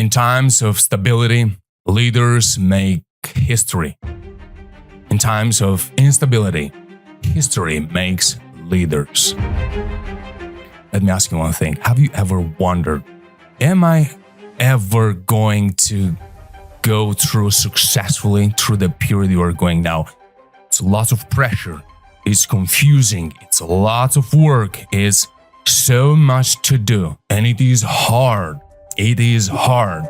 In times of stability, leaders make history. In times of instability, history makes leaders. Let me ask you one thing. Have you ever wondered, am I ever going to go through successfully through the period you are going now? It's lots of pressure. It's confusing. It's lots of work. It's so much to do. And it is hard. It is hard.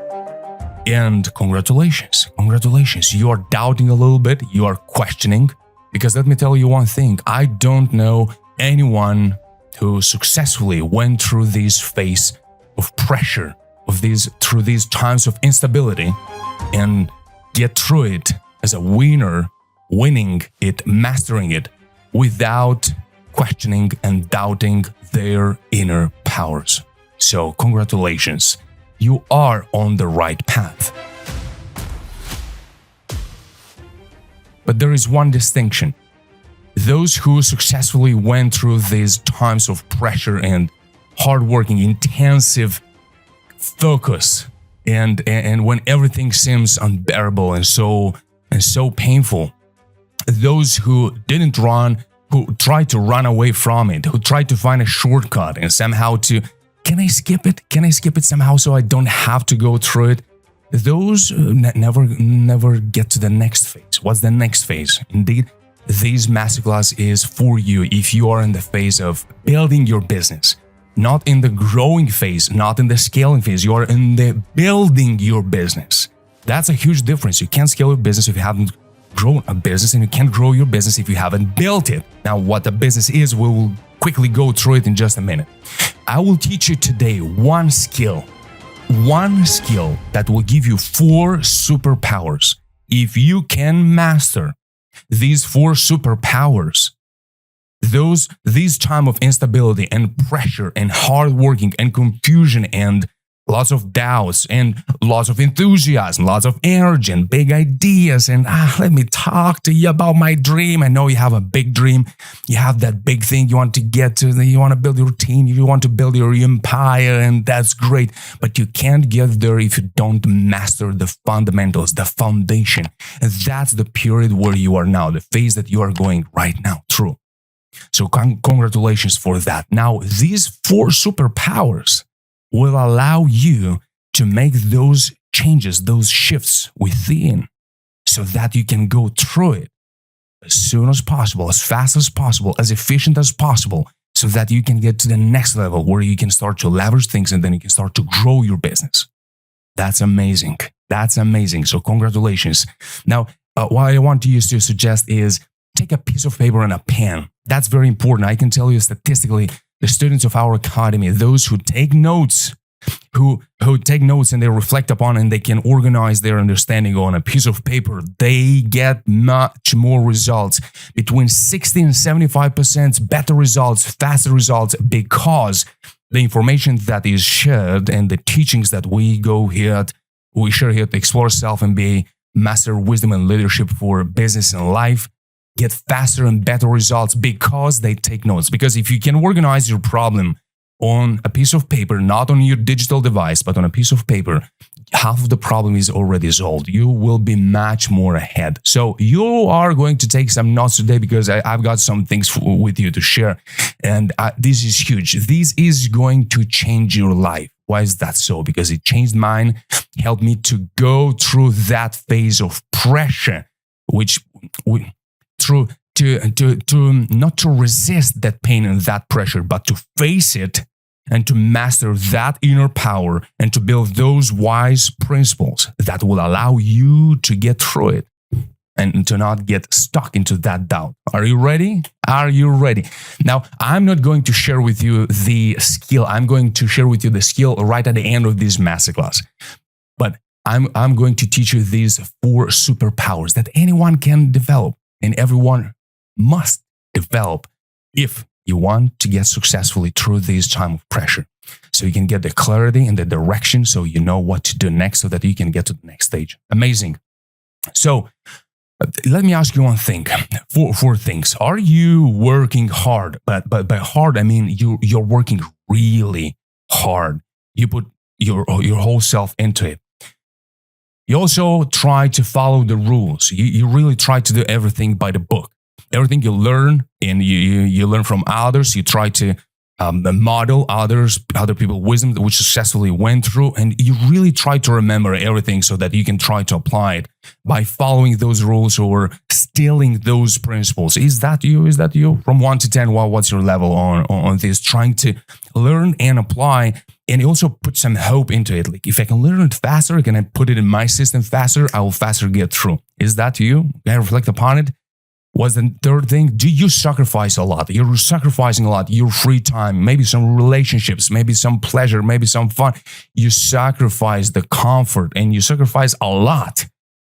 And congratulations. Congratulations. You are doubting a little bit. You are questioning. Because let me tell you one thing. I don't know anyone who successfully went through this phase of pressure, through these times of instability, and get through it as a winner, winning it, mastering it, without questioning and doubting their inner powers. So congratulations, you are on the right path. But there is one distinction. Those who successfully went through these times of pressure and hardworking, intensive focus, and when everything seems unbearable and so painful, those who didn't run, who tried to run away from it, who tried to find a shortcut and somehow can I skip it? Can I skip it somehow so I don't have to go through it? Those never get to the next phase. What's the next phase? Indeed, this masterclass is for you if you are in the phase of building your business, not in the growing phase, not in the scaling phase. You are in the building your business. That's a huge difference. You can't scale your business if you haven't grown a business, and you can't grow your business if you haven't built it. Now, what a business is, we will quickly go through it in just a minute. I will teach you today one skill that will give you 4 superpowers. If you can master these 4 superpowers, these time of instability and pressure and hard working and confusion and lots of doubts and lots of enthusiasm, lots of energy and big ideas, and let me talk to you about my dream. I know you have a big dream. You have that big thing you want to get to. You want to build your team. You want to build your empire, and that's great. But you can't get there if you don't master the fundamentals, the foundation. And that's the period where you are now, the phase that you are going right now through. So congratulations for that. Now, these 4 superpowers will allow you to make those changes, those shifts within, so that you can go through it as soon as possible, as fast as possible, as efficient as possible, so that you can get to the next level where you can start to leverage things and then you can start to grow your business. That's amazing. That's amazing. So congratulations. Now, what I want you to suggest is take a piece of paper and a pen. That's very important. I can tell you statistically, the students of our academy, those who take notes, who take notes and they reflect upon and they can organize their understanding on a piece of paper, they get much more results, between 60 and 75% better results, faster results, because the information that is shared and the teachings that we share here at Exploraself and be Master Wisdom and Leadership for Business and Life, get faster and better results because they take notes. Because if you can organize your problem on a piece of paper, not on your digital device, but on a piece of paper, half of the problem is already solved. You will be much more ahead. So you are going to take some notes today because I've got some things with you to share. And this is huge. This is going to change your life. Why is that so? Because it changed mine, helped me to go through that phase of pressure, not to resist that pain and that pressure, but to face it and to master that inner power and to build those wise principles that will allow you to get through it and to not get stuck into that doubt. Are you ready? Are you ready? Now, I'm not going to share with you the skill. I'm going to share with you the skill right at the end of this masterclass. But I'm going to teach you these 4 superpowers that anyone can develop and everyone must develop if you want to get successfully through this time of pressure. So you can get the clarity and the direction so you know what to do next so that you can get to the next stage. Amazing. So let me ask you one thing, 4 things. Are you working hard? But by hard, I mean you're working really hard. You put your whole self into it. You also try to follow the rules. You really try to do everything by the book. Everything you learn, and you learn from others. You try to model other people's wisdom which successfully went through, and you really try to remember everything so that you can try to apply it by following those rules or stealing those principles. Is that you? Is that you? From 1 to 10, well, what's your level on this? Trying to learn and apply, and also put some hope into it. Like, if I can learn it faster, can I put it in my system faster? I will faster get through. Is that you? Can I reflect upon it? What's the third thing? Do you sacrifice a lot? You're sacrificing a lot. Your free time, maybe some relationships, maybe some pleasure, maybe some fun. You sacrifice the comfort, and you sacrifice a lot.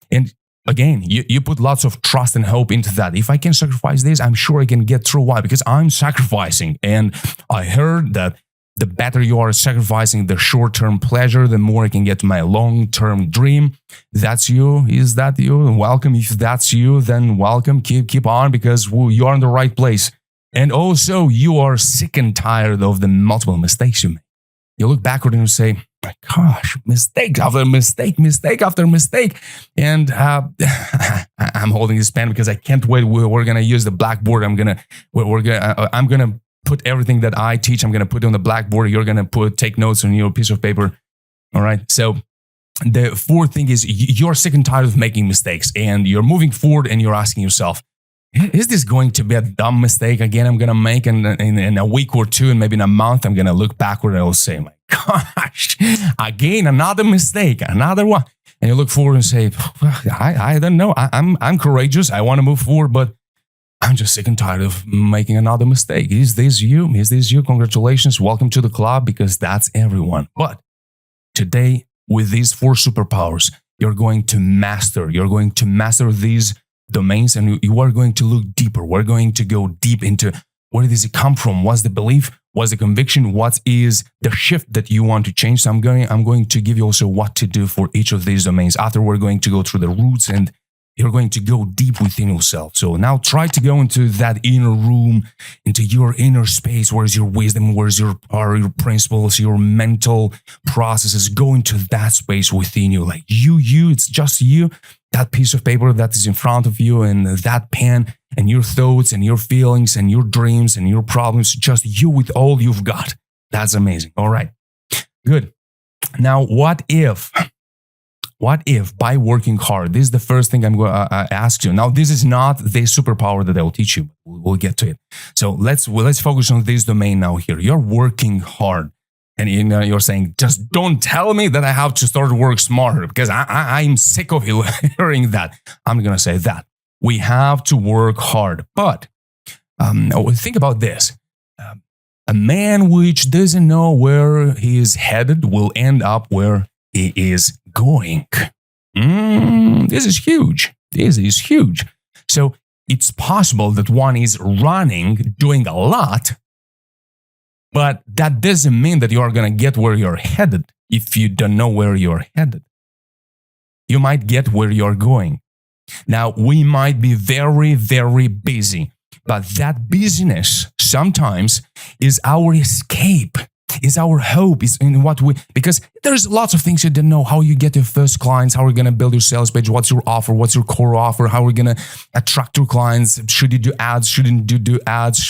And again, you put lots of trust and hope into that. If I can sacrifice this, I'm sure I can get through. Why? Because I'm sacrificing. And I heard that the better you are sacrificing the short-term pleasure, the more I can get to my long-term dream. That's you. Is that you? Welcome. If that's you, then welcome. Keep on, because you are in the right place. And also, you are sick and tired of the multiple mistakes you make. You look backward and you say, my gosh, mistake after mistake, mistake after mistake. And I'm holding this pen because I can't wait. We're going to use the blackboard. I'm going to put everything that I teach, I'm going to put it on the blackboard. You're going to take notes on your piece of paper. All right. So the fourth thing is you're sick and tired of making mistakes, and you're moving forward, and you're asking yourself, is this going to be a dumb mistake again I'm going to make in a week or two, and maybe in a month? I'm going to look backward and I'll say, my gosh, again, another mistake, another one. And you look forward and say, well, I don't know. I'm courageous. I want to move forward, but I'm just sick and tired of making another mistake. Is this you? Is this you? Congratulations. Welcome to the club, because that's everyone. But today, with these 4 superpowers, you're going to master these domains, and you are going to look deeper. We're going to go deep into where does it come from? What's the belief? What's the conviction? What is the shift that you want to change? So I'm going to give you also what to do for each of these domains. After, we're going to go through the roots, and you're going to go deep within yourself. So now try to go into that inner room, into your inner space. Where's your wisdom? Where's your power, your principles, your mental processes? Go into that space within you. Like you, it's just you, that piece of paper that is in front of you, and that pen, and your thoughts and your feelings and your dreams and your problems, just you with all you've got. That's amazing. All right, good. Now, what if by working hard, this is the first thing I'm going to ask you. Now, this is not the superpower that I'll teach you. We'll get to it. So let's focus on this domain now here. You're working hard, and you're saying, just don't tell me that I have to start to work smarter, because I'm sick of hearing that. I'm going to say that we have to work hard. But think about this. A man which doesn't know where he is headed will end up where he is going. This is huge. This is huge. So it's possible that one is running, doing a lot, but that doesn't mean that you are going to get where you're headed if you don't know where you're headed. You might get where you're going. Now, we might be very, very busy, but that busyness sometimes is our escape. Is our hope, is in what we, because there's lots of things you don't know. How you get your first clients, how are you going to build your sales page, what's your offer, what's your core offer, how are you going to attract your clients, should you do ads, shouldn't you do ads,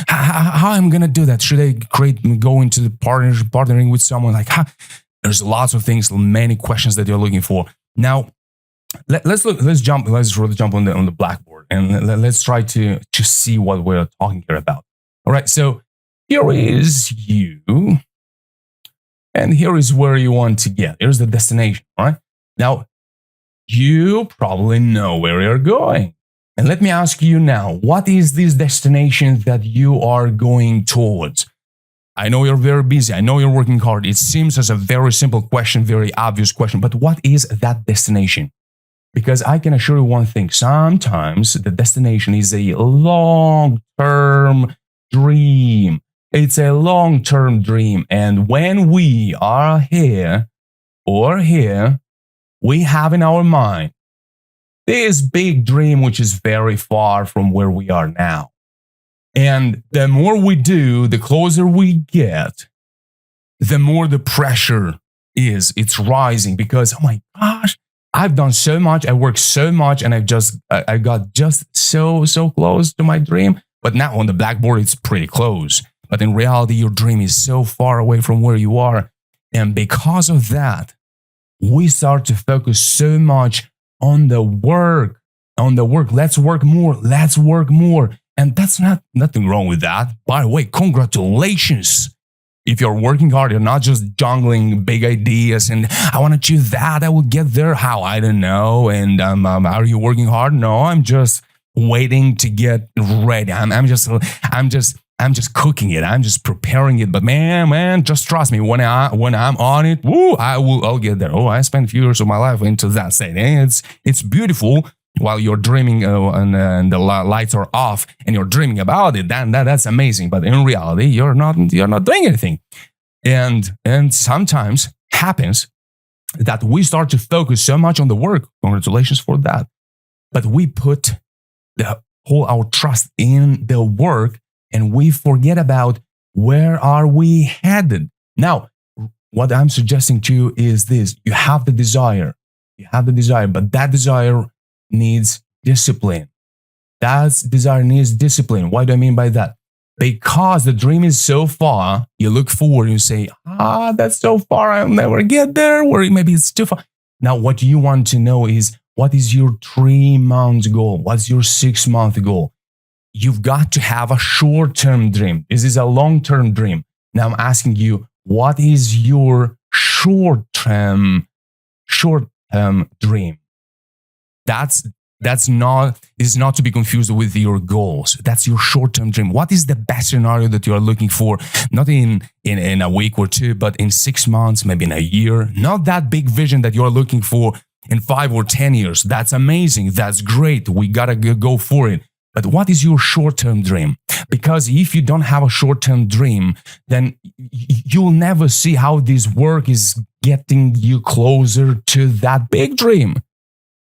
how I'm going to do that, should I go into the partnering with someone, like, there's lots of things, many questions that you're looking for. Now, let's jump on the blackboard, and let's try to see what we're talking here about. All right, so here is you, and here is where you want to get. Here's the destination, all right? Now, you probably know where you're going. And let me ask you now, what is this destination that you are going towards? I know you're very busy. I know you're working hard. It seems as a very simple question, very obvious question, but what is that destination? Because I can assure you one thing, sometimes the destination is a long-term dream. It's a long-term dream. And when we are here, we have in our mind this big dream, which is very far from where we are now. And the more we do, the closer we get, the more the pressure it's rising because, oh my gosh, I've done so much, I worked so much, and I got just so close to my dream. But now on the blackboard, it's pretty close. But in reality, your dream is so far away from where you are. And because of that, we start to focus so much on the work. Let's work more. And that's nothing wrong with that. By the way, congratulations. If you're working hard, you're not just jungling big ideas and I want to achieve that, I will get there. How? I don't know. And are you working hard? No, I'm just waiting to get ready. I'm just cooking it. I'm just preparing it. But man, just trust me. When I'm on it, I'll get there. Oh, I spent a few years of my life into that state. And it's beautiful. While you're dreaming and the lights are off and you're dreaming about it, that's amazing. But in reality, you're not doing anything. And sometimes happens that we start to focus so much on the work. Congratulations for that. But we put our trust in the work and we forget about where are we headed. Now, what I'm suggesting to you is this. You have the desire, but that desire needs discipline. That desire needs discipline. What do I mean by that? Because the dream is so far, you look forward and you say, that's so far, I'll never get there, or maybe it's too far. Now, what you want to know is, what is your 3-month goal? What's your 6-month goal? You've got to have a short-term dream. This is a long-term dream. Now I'm asking you, what is your short-term dream? This is not to be confused with your goals. That's your short-term dream. What is the best scenario that you are looking for? Not in a week or two, but in 6 months, maybe in a year. Not that big vision that you are looking for in 5 or 10 years. That's amazing. That's great. We gotta go for it. But what is your short-term dream? Because if you don't have a short-term dream, then you'll never see how this work is getting you closer to that big dream.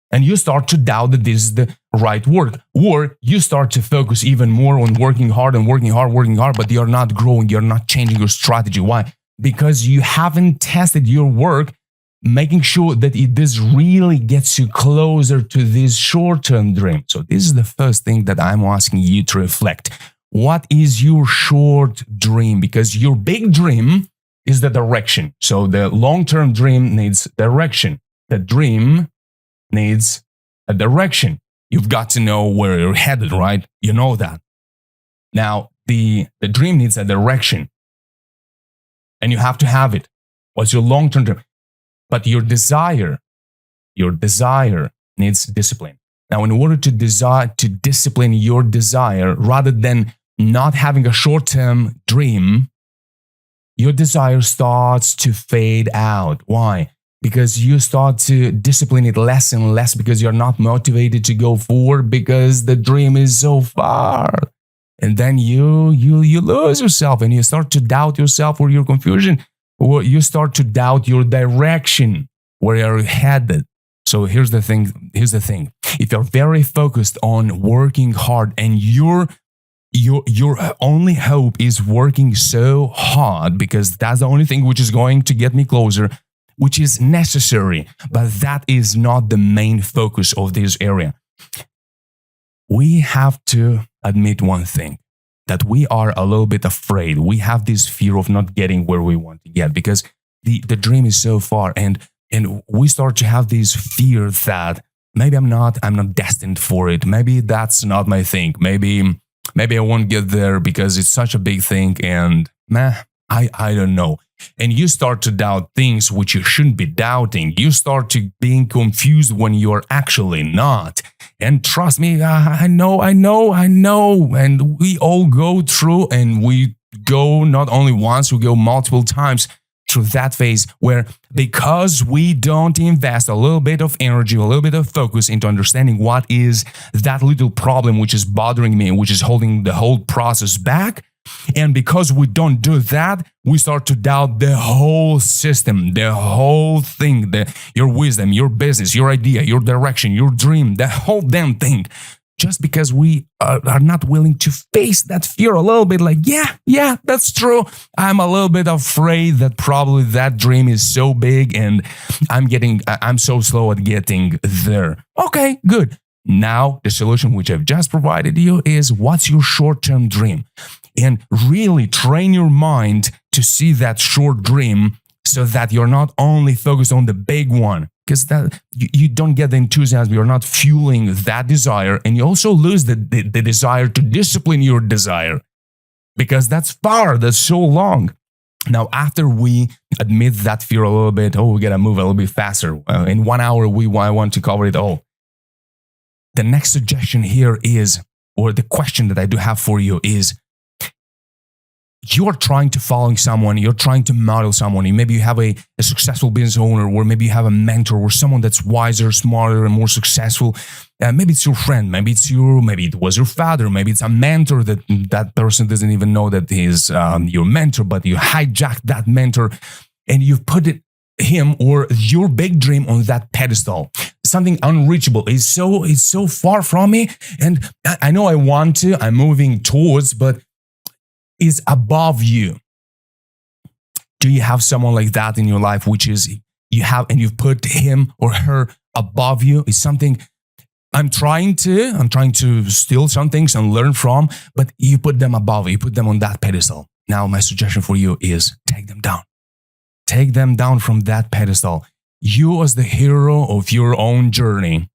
And you start to doubt that this is the right work. Or you start to focus even more on working hard, but you're not growing, you're not changing your strategy. Why? Because you haven't tested your work, making sure that this really gets you closer to this short-term dream. So this is the first thing that I'm asking you to reflect. What is your short dream? Because your big dream is the direction. So the long-term dream needs direction. The dream needs a direction. You've got to know where you're headed, right? You know that. Now, the dream needs a direction. And you have to have it. What's your long-term dream? But your desire needs discipline. Now, in order to discipline your desire, rather than not having a short-term dream, your desire starts to fade out. Why? Because you start to discipline it less and less because you're not motivated to go forward because the dream is so far. And then you lose yourself and you start to doubt yourself or your confusion, or you start to doubt your direction, where you're headed. So here's the thing. If you're very focused on working hard and your only hope is working so hard because that's the only thing which is going to get me closer, which is necessary, but that is not the main focus of this area. We have to admit one thing, that we are a little bit afraid. We have this fear of not getting where we want to get because the dream is so far, and we start to have this fear that maybe I'm not destined for it. Maybe that's not my thing. Maybe I won't get there because it's such a big thing and I don't know. And you start to doubt things which you shouldn't be doubting. You start to being confused when you're actually not. And trust me, I know. And we all go through, and we go not only once, we go multiple times through that phase where, because we don't invest a little bit of energy, a little bit of focus into understanding what is that little problem which is bothering me, which is holding the whole process back. And because we don't do that, we start to doubt the whole system, the whole thing, your wisdom, your business, your idea, your direction, your dream, the whole damn thing. just because we are not willing to face that fear a little bit, like, yeah, that's true. I'm a little bit afraid that probably that dream is so big and I'm so slow at getting there. Okay, good. Now, the solution which I've just provided you is, what's your short-term dream? And really train your mind to see that short dream so that you're not only focused on the big one, because that you don't get the enthusiasm, you're not fueling that desire, and you also lose the desire to discipline your desire, because that's so long. Now, after we admit that fear a little bit, we gotta move a little bit faster. In 1 hour, I want to cover it all. The next suggestion here is, or the question that I do have for you is, you're trying to follow someone, you're trying to model someone. Maybe you have a successful business owner, or maybe you have a mentor, or someone that's wiser, smarter, and more successful. Maybe it's your friend, maybe it was your father, maybe it's a mentor that person doesn't even know that he's your mentor, but you hijacked that mentor and you've put him or your big dream on that pedestal. Something unreachable. It's so far from me, and I know I want to, I'm moving towards, but is above you. Do you have someone like that in your life, which is you've put him or her above you? Is something I'm trying to steal some things and learn from, but you put them above, you put them on that pedestal. Now, my suggestion for you is take them down. Take them down from that pedestal. You as the hero of your own journey.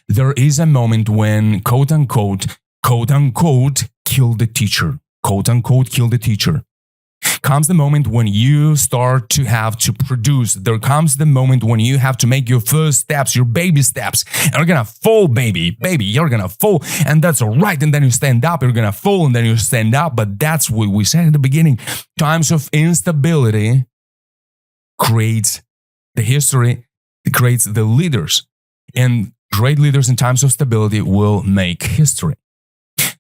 There is a moment when quote unquote, kill the teacher. Quote unquote, kill the teacher. Comes the moment when you start to have to produce. There comes the moment when you have to make your first steps, your baby steps. And you're gonna fall, baby, you're gonna fall. And that's all right. And then you stand up, you're gonna fall, and then you stand up. But that's what we said at the beginning. Times of instability creates the history, it creates the leaders. And great leaders in times of stability will make history.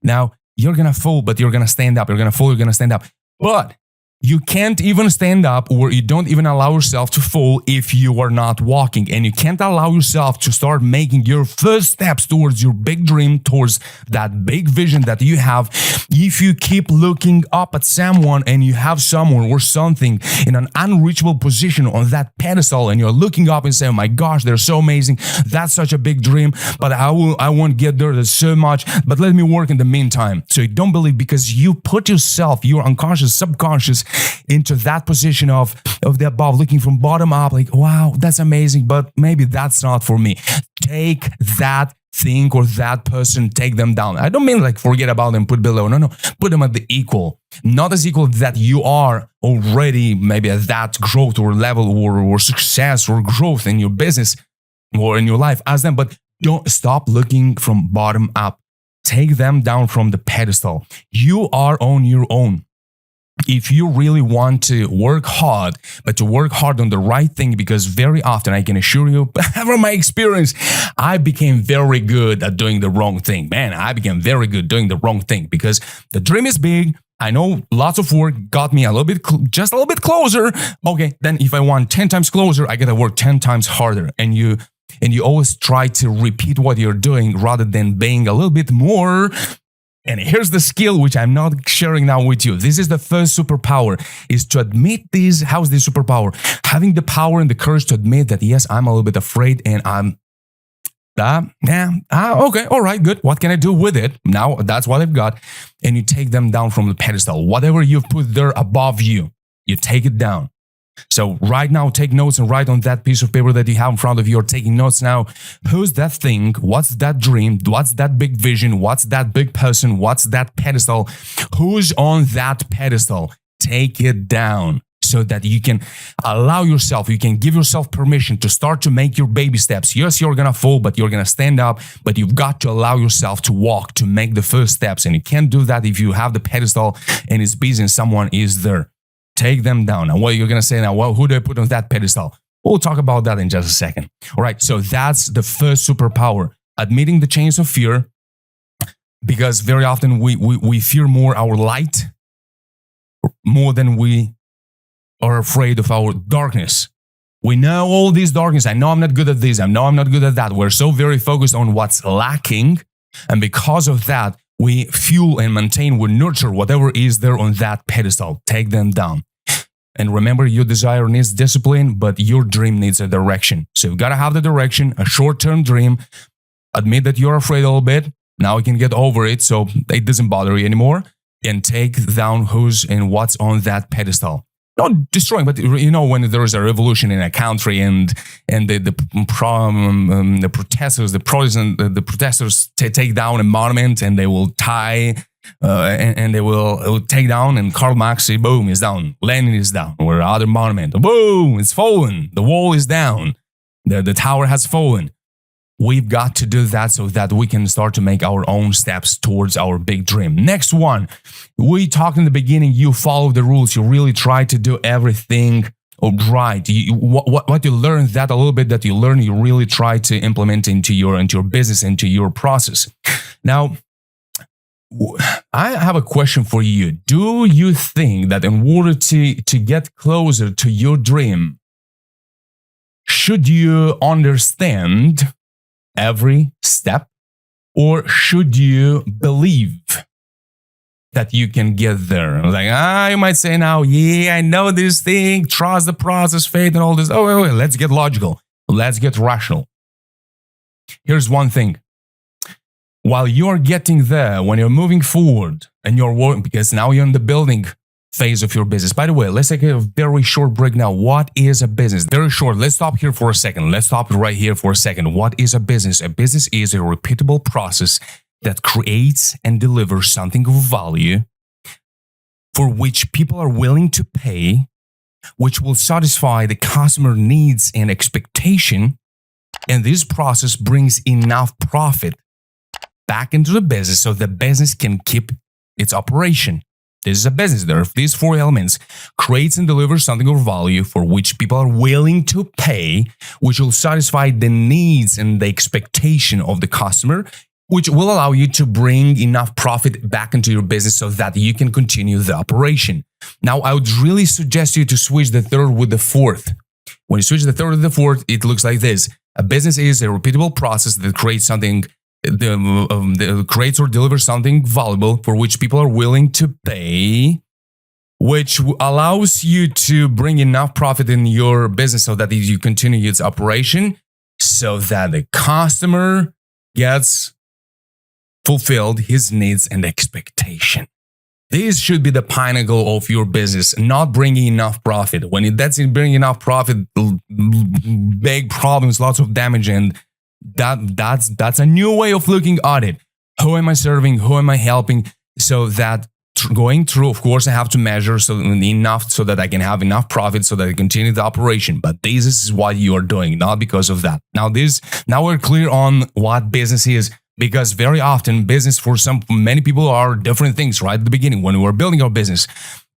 Now, you're going to fall, but you're going to stand up. You're going to fall, you're going to stand up. But you can't even stand up, or you don't even allow yourself to fall if you are not walking. And you can't allow yourself to start making your first steps towards your big dream, towards that big vision that you have, if you keep looking up at someone and you have someone or something in an unreachable position on that pedestal, and you're looking up and saying, oh my gosh, they're so amazing. That's such a big dream, but I won't get there. There's so much, but let me work in the meantime. So you don't believe, because you put yourself, your unconscious, subconscious, into that position of the above, looking from bottom up, like, wow, that's amazing, but maybe that's not for me. Take that thing or that person, take them down. I don't mean like forget about them, put below. No. Put them at the equal. Not as equal that you are already maybe at that growth or level or success or growth in your business or in your life as them, but don't stop looking from bottom up. Take them down from the pedestal. You are on your own. If you really want to work hard, but to work hard on the right thing, because very often, I can assure you, from my experience, I became very good at doing the wrong thing. Man, I became very good doing the wrong thing because the dream is big. I know lots of work got me just a little bit closer. Okay, then if I want 10 times closer, I got to work 10 times harder. And you always try to repeat what you're doing rather than being a little bit more. And here's the skill, which I'm not sharing now with you. This is the first superpower, is to admit this. How's this superpower? Having the power and the courage to admit that, yes, I'm a little bit afraid and I'm, okay, all right, good. What can I do with it? Now, that's what I've got. And you take them down from the pedestal. Whatever you've put there above you, you take it down. So right now, take notes and write on that piece of paper that you have in front of you. You're taking notes now. Who's that thing? What's that dream? What's that big vision? What's that big person? What's that pedestal? Who's on that pedestal? Take it down so that you can allow yourself, you can give yourself permission to start to make your baby steps. Yes, you're going to fall, but you're going to stand up, but you've got to allow yourself to walk, to make the first steps. And you can't do that if you have the pedestal and it's busy and someone is there. Take them down. And what you're going to say now, well, who do I put on that pedestal? We'll talk about that in just a second. All right, so that's the first superpower, admitting the chains of fear, because very often we fear more our light more than we are afraid of our darkness. We know all this darkness. I know I'm not good at this. I know I'm not good at that. We're so very focused on what's lacking And because of that, we fuel and maintain, we nurture whatever is there on that pedestal. Take them down. And remember, your desire needs discipline, but your dream needs a direction. So you gotta have the direction, a short-term dream. Admit that you're afraid a little bit. Now you can get over it so it doesn't bother you anymore. And take down who's and what's on that pedestal. Not destroying, but you know, when there is a revolution in a country and the protesters take down a monument and they will tie and they will take down, and Karl Marx say, boom, is down, Lenin is down, or other monument, boom, it's fallen, the wall is down, the tower has fallen. We've got to do that so that we can start to make our own steps towards our big dream. Next one, we talked in the beginning, you follow the rules. You really try to do everything right. What you learned, that a little bit that you learn, you really try to implement into your business, into your process. Now, I have a question for you. Do you think that in order to get closer to your dream, should you understand every step, or should you believe that you can get there? Like, you might say now, yeah, I know this thing, trust the process, faith, and all this. Oh, wait, let's get logical. Let's get rational. Here's one thing. While you're getting there, when you're moving forward and you're working, because now you're in the building phase of your business. By the way, let's take a very short break now. What is a business? Very short. Let's stop here for a second. Let's stop right here for a second. What is a business? A business is a repeatable process that creates and delivers something of value for which people are willing to pay, which will satisfy the customer needs and expectation. And this process brings enough profit back into the business so the business can keep its operation. This is a business. There are these four elements: creates and delivers something of value for which people are willing to pay, which will satisfy the needs and the expectation of the customer, which will allow you to bring enough profit back into your business so that you can continue the operation. Now, I would really suggest you to switch the third with the fourth. When you switch the third with the fourth, it looks like this. A business is a repeatable process that creates something creates or delivers something valuable for which people are willing to pay, which allows you to bring enough profit in your business so that you continue its operation, so that the customer gets fulfilled his needs and expectation. This should be the pinnacle of your business, not bringing enough profit. When that's bringing enough profit, big problems, lots of damage, and that's a new way of looking at it. Who am I serving? Who am I helping? So that going through, of course, I have to measure enough so that I can have enough profit so that I continue the operation. But this is what you are doing, not because of that. Now we're clear on what business is, because very often business for many people are different things right at the beginning when we're building our business.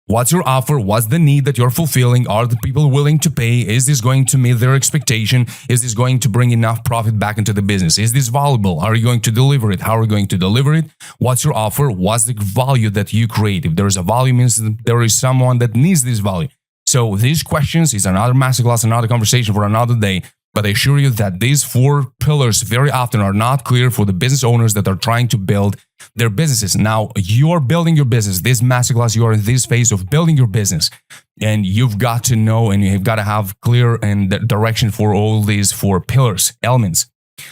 What's your offer? What's the need that you're fulfilling? Are the people willing to pay? Is this going to meet their expectation? Is this going to bring enough profit back into the business? Is this valuable? Are you going to deliver it? How are you going to deliver it? What's your offer? What's the value that you create? If there is a value, means there is someone that needs this value. So these questions is another masterclass, another conversation for another day. But I assure you that these four pillars very often are not clear for the business owners that are trying to build their businesses. Now, you are building your business. This masterclass, you are in this phase of building your business. And you've got to know and you've got to have clear and direction for all these four pillars, elements.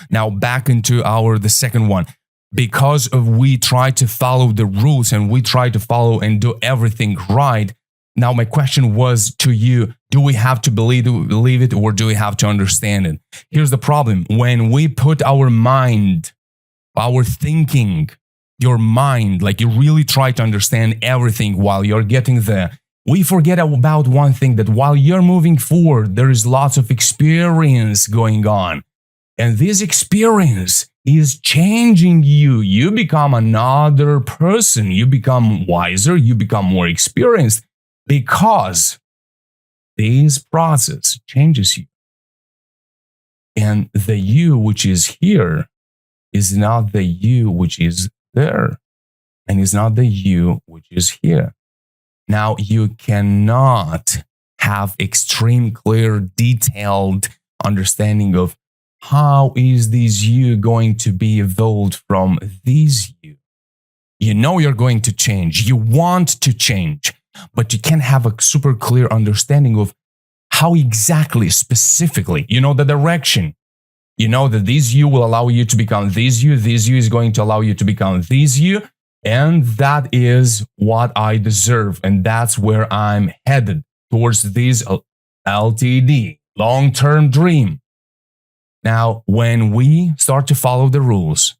Now, back into the second one. Because we try to follow the rules and we try to follow and do everything right. Now, my question was to you, do we have to believe it, or do we have to understand it? Here's the problem. When we put our mind, our thinking, your mind, like you really try to understand everything while you're getting there, we forget about one thing, that while you're moving forward, there is lots of experience going on. And this experience is changing you. You become another person. You become wiser. You become more experienced. Because this process changes you. And the you which is here is not the you which is there. And is not the you which is here. Now, you cannot have extreme, clear, detailed understanding of how is this you going to be evolved from this you? You know you're going to change. You want to change, but you can't have a super clear understanding of how exactly, specifically, you know the direction. You know that this you will allow you to become this you is going to allow you to become this you, and that is what I deserve, and that's where I'm headed, towards this LTD, long-term dream. Now, when we start to follow the rules,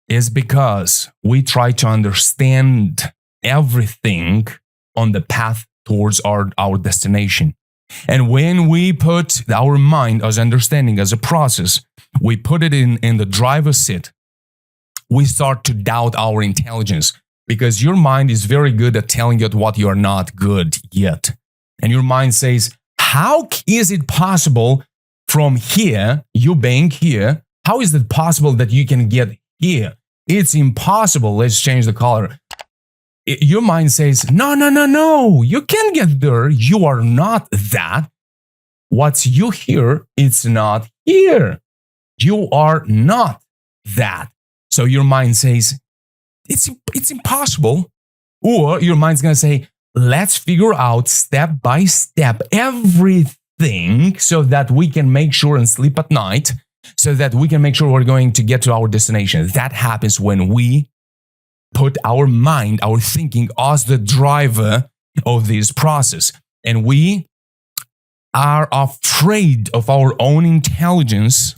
it's because we try to understand everything on the path towards our destination. And when we put our mind as understanding, as a process, we put it in the driver's seat, we start to doubt our intelligence, because your mind is very good at telling you what you are not good yet. And your mind says, how is it possible from here, you being here, how is it possible that you can get here? It's impossible. Let's change the color. Your mind says, no, you can't get there. You are not that. What's you here, it's not here. You are not that. So your mind says, it's impossible. Or your mind's going to say, let's figure out step by step everything so that we can make sure and sleep at night, so that we can make sure we're going to get to our destination. That happens when we put our mind, our thinking as the driver of this process. And we are afraid of our own intelligence,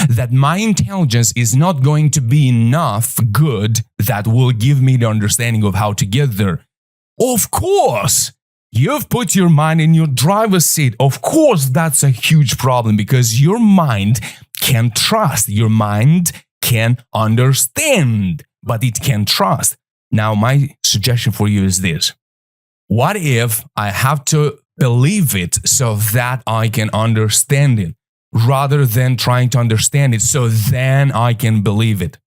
that my intelligence is not going to be enough good that will give me the understanding of how to get there. Of course, you've put your mind in your driver's seat. Of course, that's a huge problem, because your mind can trust. Your mind can understand, but it can trust. Now, my suggestion for you is this. What if I have to believe it so that I can understand it, rather than trying to understand it so then I can believe it?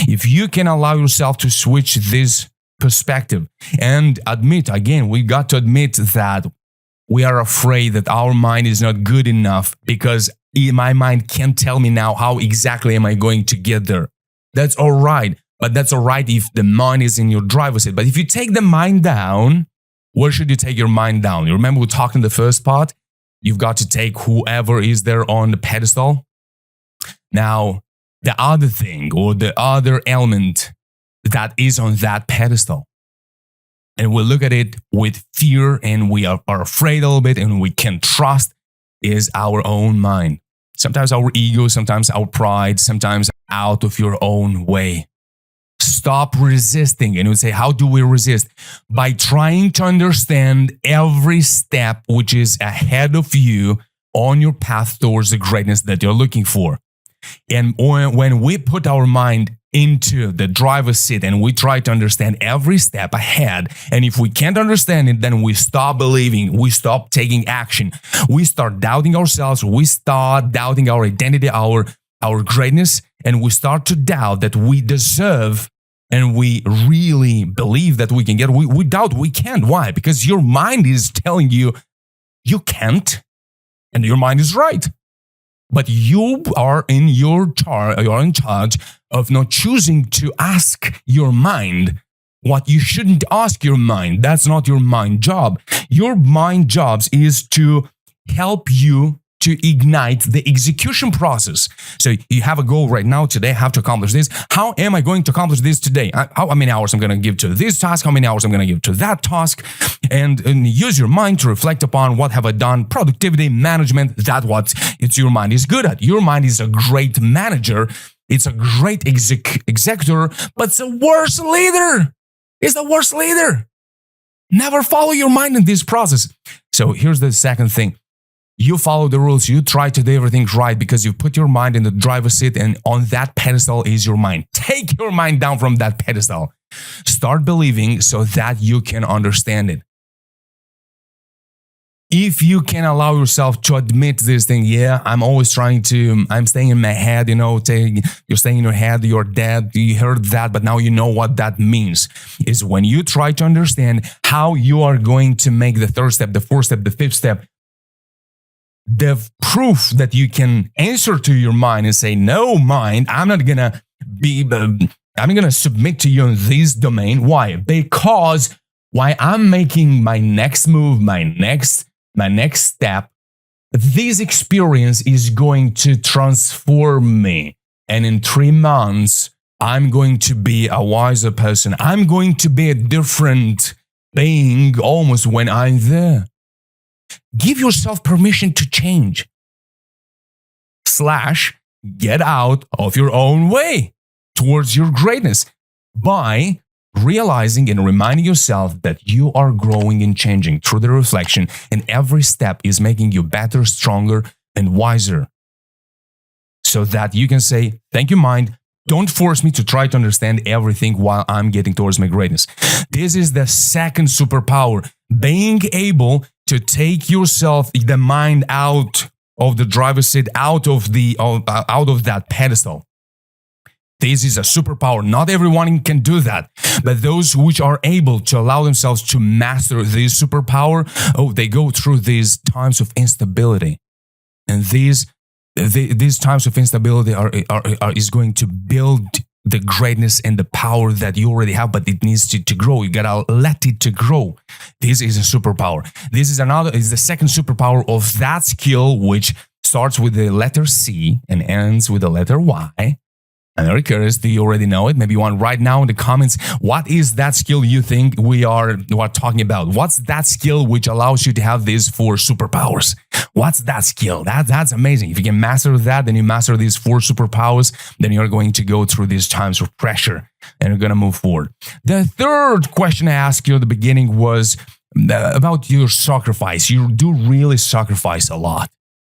If you can allow yourself to switch this perspective and admit, again, we got to admit that we are afraid that our mind is not good enough, because my mind can't tell me now how exactly am I going to get there. That's all right. But that's all right if the mind is in your driver's seat. But if you take the mind down, where should you take your mind down? You remember we talked in the first part? You've got to take whoever is there on the pedestal. Now, the other thing or the other element that is on that pedestal, and we look at it with fear and we are afraid a little bit and we can't trust, is our own mind. Sometimes our ego, sometimes our pride, sometimes out of your own way. Stop resisting. And you would say, how do we resist? By trying to understand every step which is ahead of you on your path towards the greatness that you're looking for. And when we put our mind into the driver's seat and we try to understand every step ahead, and if we can't understand it, then we stop believing, we stop taking action, we start doubting ourselves, we start doubting our identity, our greatness, and we start to doubt that we deserve, and we really believe that we can get, we doubt we can't. Why? Because your mind is telling you, you can't, and your mind is right. But you are in charge of not choosing to ask your mind what you shouldn't ask your mind. That's not your mind job. Your mind job is to help you to ignite the execution process. So you have a goal right now. Today, I have to accomplish this. How am I going to accomplish this today? How many hours I'm going to give to this task? How many hours I'm going to give to that task? And use your mind to reflect upon what have I done. Productivity, management, that's what your mind is good at. Your mind is a great manager. It's a great executor, but it's a worse leader. It's the worst leader. Never follow your mind in this process. So here's the second thing. You follow the rules. You try to do everything right because you put your mind in the driver's seat, and on that pedestal is your mind. Take your mind down from that pedestal. Start believing so that you can understand it. If you can allow yourself to admit this thing, I'm staying in my head, you're staying in your head, you're dead, you heard that, but now you know what that means, is when you try to understand how you are going to make the third step, the fourth step, the fifth step, the proof that you can answer to your mind and say, no, mind, I'm not going to submit to you in this domain. Why? Because while I'm making my next move, my next step, this experience is going to transform me. And in 3 months, I'm going to be a wiser person. I'm going to be a different being almost when I'm there. Give yourself permission to change. / get out of your own way towards your greatness by realizing and reminding yourself that you are growing and changing through the reflection, and every step is making you better, stronger, and wiser. So that you can say, thank you, mind. Don't force me to try to understand everything while I'm getting towards my greatness. This is the second superpower, being able to take yourself, the mind, out of the driver's seat, out of that pedestal. This is a superpower. Not everyone can do that, but those which are able to allow themselves to master this superpower, they go through these times of instability, and these times of instability is going to build the greatness and the power that you already have, but it needs to grow. You gotta let it to grow. This is a superpower. This is the second superpower of that skill, which starts with the letter C and ends with the letter Y. I'm very curious, do you already know it? Maybe you want to write now in the comments, what is that skill you think we are talking about? What's that skill which allows you to have these 4 superpowers? What's that skill? That's amazing. If you can master that, then you master these 4 superpowers, then you're going to go through these times of pressure and you're going to move forward. The third question I asked you at the beginning was about your sacrifice. You do really sacrifice a lot.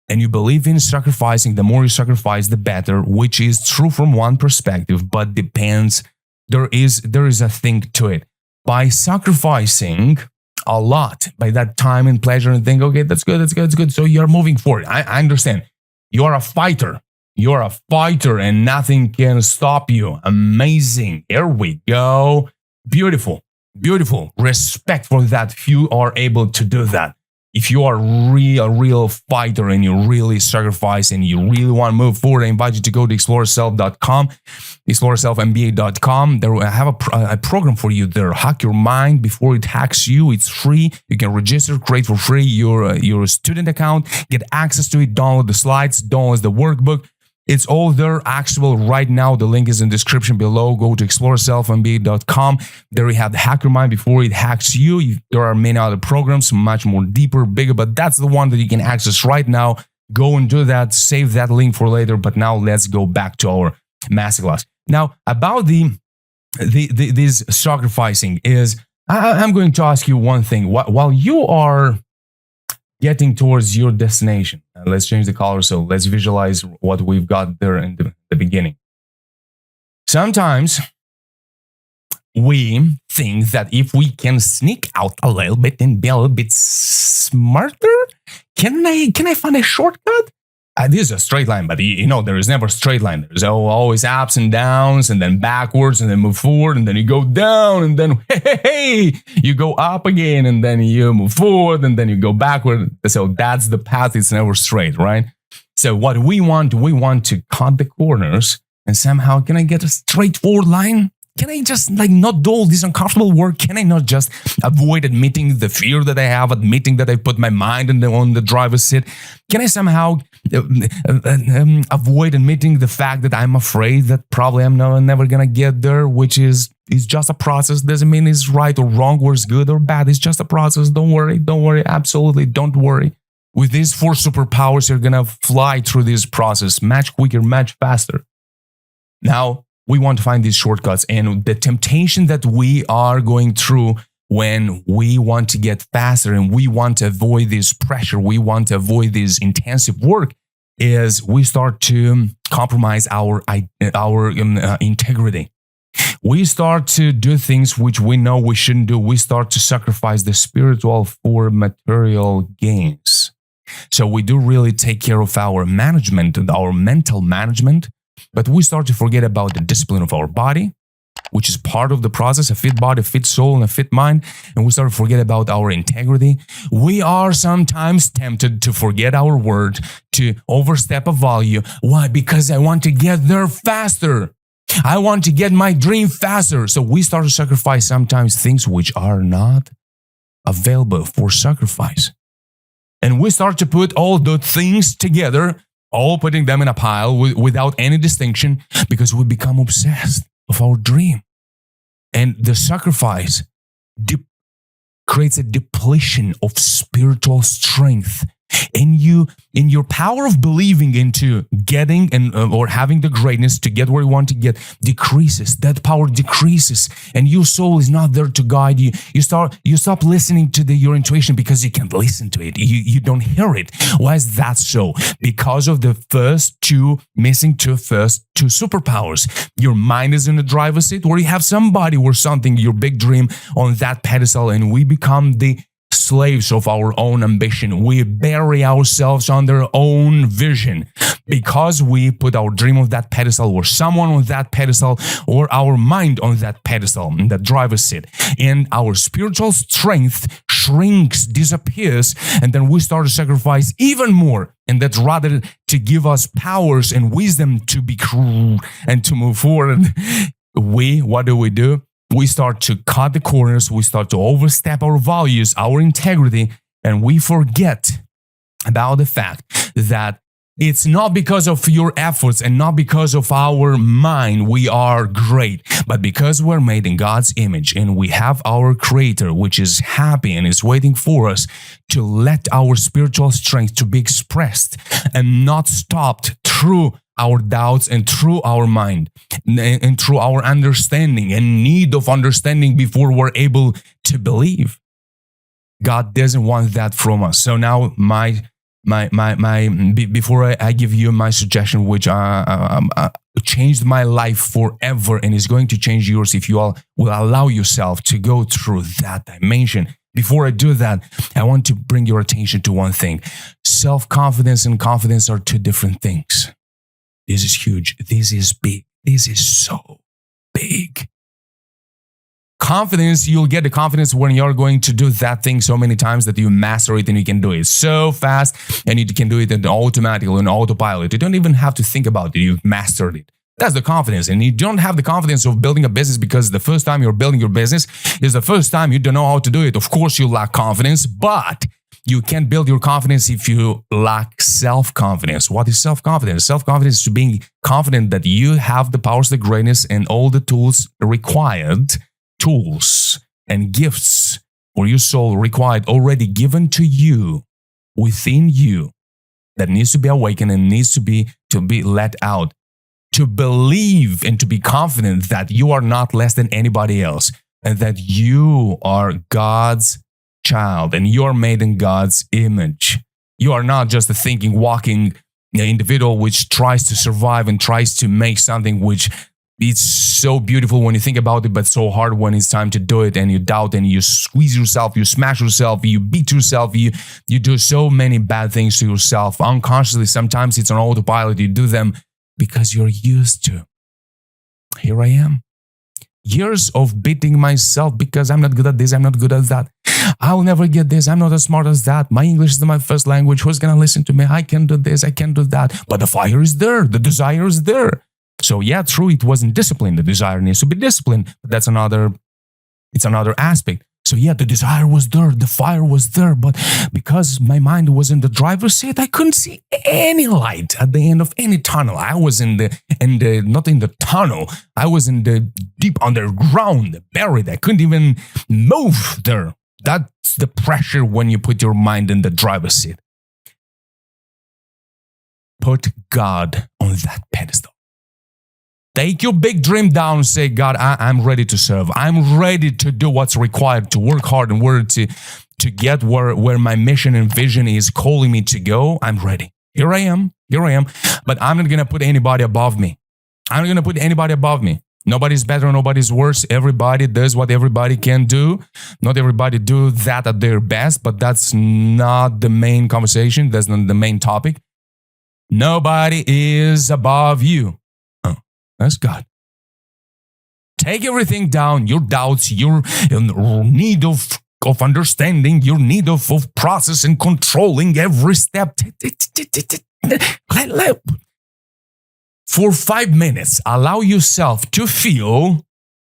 And you believe in sacrificing. The more you sacrifice, the better, which is true from one perspective, but depends. There is a thing to it. By sacrificing a lot, by that time and pleasure and think, okay, that's good. So you're moving forward. I understand. You're a fighter. You're a fighter and nothing can stop you. Amazing. Here we go. Beautiful. Respect for that. Few are able to do that. If you are a real fighter and you really sacrifice and you really want to move forward, I invite you to go to exploraself.com, exploraselfmba.com. There I have a program for you there. Hack your mind before it hacks you. It's free. You can register, create for free your student account, get access to it, download the slides, download the workbook. It's all there, accessible right now. The link is in the description below. Go to exploraselfmba.com. There you have the Hack Your Mind before it hacks you. There are many other programs, much more deeper, bigger, but that's the one that you can access right now. Go and do that. Save that link for later. But now let's go back to our masterclass. Now, about this sacrificing is, I'm going to ask you one thing. While you are getting towards your destination, let's change the color. So let's visualize what we've got there in the beginning. Sometimes we think that if we can sneak out a little bit and be a little bit smarter, can I find a shortcut? This is a straight line, but there is never a straight line. There's always ups and downs, and then backwards, and then move forward, and then you go down, and then you go up again, and then you move forward, and then you go backward. So that's the path. It's never straight, right? So what we want to cut the corners, and somehow, can I get a straightforward line? Can I just not do all this uncomfortable work? Can I not just avoid admitting the fear that I have, admitting that I put my mind on the driver's seat? Can I somehow avoid admitting the fact that I'm afraid that probably I'm never going to get there, which is just a process. Doesn't mean it's right or wrong or it's good or bad. It's just a process. Don't worry. Absolutely don't worry. With these 4 superpowers, you're going to fly through this process much quicker, much faster. Now, we want to find these shortcuts, and the temptation that we are going through when we want to get faster and we want to avoid this pressure, we want to avoid this intensive work, is we start to compromise our integrity. We start to do things which we know we shouldn't do. We start to sacrifice the spiritual for material gains. So we do really take care of our management, our mental management, but we start to forget about the discipline of our body, which is part of the process, a fit body, a fit soul, and a fit mind, and we start to forget about our integrity, we are sometimes tempted to forget our word, to overstep a value. Why? Because I want to get there faster. I want to get my dream faster. So we start to sacrifice sometimes things which are not available for sacrifice. And we start to put all the things together, all putting them in a pile without any distinction, because we become obsessed of our dream. And the sacrifice creates a depletion of spiritual strength. And you, in your power of believing into getting or having the greatness to get where you want to get, decreases. That power decreases, and your soul is not there to guide you. You stop listening to your intuition because you can't listen to it. You don't hear it. Why is that so? Because of the first two superpowers. Your mind is in the driver's seat, where you have somebody or something, your big dream, on that pedestal, and we become the slaves of our own ambition. We bury ourselves on their own vision because we put our dream on that pedestal, or someone on that pedestal, or our mind on that pedestal, in the driver's seat. And our spiritual strength shrinks, disappears, and then we start to sacrifice even more. And that's rather to give us powers and wisdom to be cruel and to move forward. What do? We start to cut the corners, we start to overstep our values, our integrity, and we forget about the fact that it's not because of your efforts and not because of our mind we are great, but because we're made in God's image and we have our Creator, which is happy and is waiting for us to let our spiritual strength to be expressed and not stopped through our doubts and through our mind and through our understanding and need of understanding before we're able to believe. God doesn't want that from us. So now before I give you my suggestion, which changed my life forever and is going to change yours if you all will allow yourself to go through that dimension. Before I do that, I want to bring your attention to one thing. Self-confidence and confidence are two different things. This is huge. This is big. This is so big. Confidence, you'll get the confidence when you're going to do that thing so many times that you master it and you can do it so fast and you can do it automatically on autopilot. You don't even have to think about it. You've mastered it. That's the confidence. And you don't have the confidence of building a business because the first time you're building your business is the first time you don't know how to do it. Of course, you lack confidence, but you can't build your confidence if you lack self-confidence. What is self-confidence? Self-confidence is being confident that you have the powers, the greatness, and all the tools required, tools and gifts for your soul required, already given to you, within you, that needs to be awakened and needs to be let out. To believe and to be confident that you are not less than anybody else and that you are God's child and you are made in God's image. You are not just a thinking, walking individual which tries to survive and tries to make something which it's so beautiful when you think about it, but so hard when it's time to do it, and you doubt and you squeeze yourself, you smash yourself, you beat yourself, you do so many bad things to yourself unconsciously. Sometimes it's on autopilot. You do them because you're used to. Here I am. Years of beating myself because I'm not good at this, I'm not good at that. I'll never get this, I'm not as smart as that. My English is my first language. Who's going to listen to me? I can do this, I can do that. But the fire is there, the desire is there. So yeah, true, it wasn't disciplined. The desire needs to be disciplined. But it's another aspect. So yeah, the desire was there, the fire was there, but because my mind was in the driver's seat, I couldn't see any light at the end of any tunnel. I was not in the tunnel. I was in the deep underground, buried. I couldn't even move there. That's the pressure when you put your mind in the driver's seat. Put God on that pedestal. Take your big dream down and say, God, I'm ready to serve. I'm ready to do what's required, to work hard and work to get where my mission and vision is calling me to go. I'm ready. Here I am. But I'm not going to put anybody above me. I'm not going to put anybody above me. Nobody's better, nobody's worse. Everybody does what everybody can do. Not everybody do that at their best, but that's not the main conversation. That's not the main topic. Nobody is above you. That's God. Take everything down, your doubts, your need of understanding, your need of process and controlling every step. For 5 minutes, allow yourself to feel.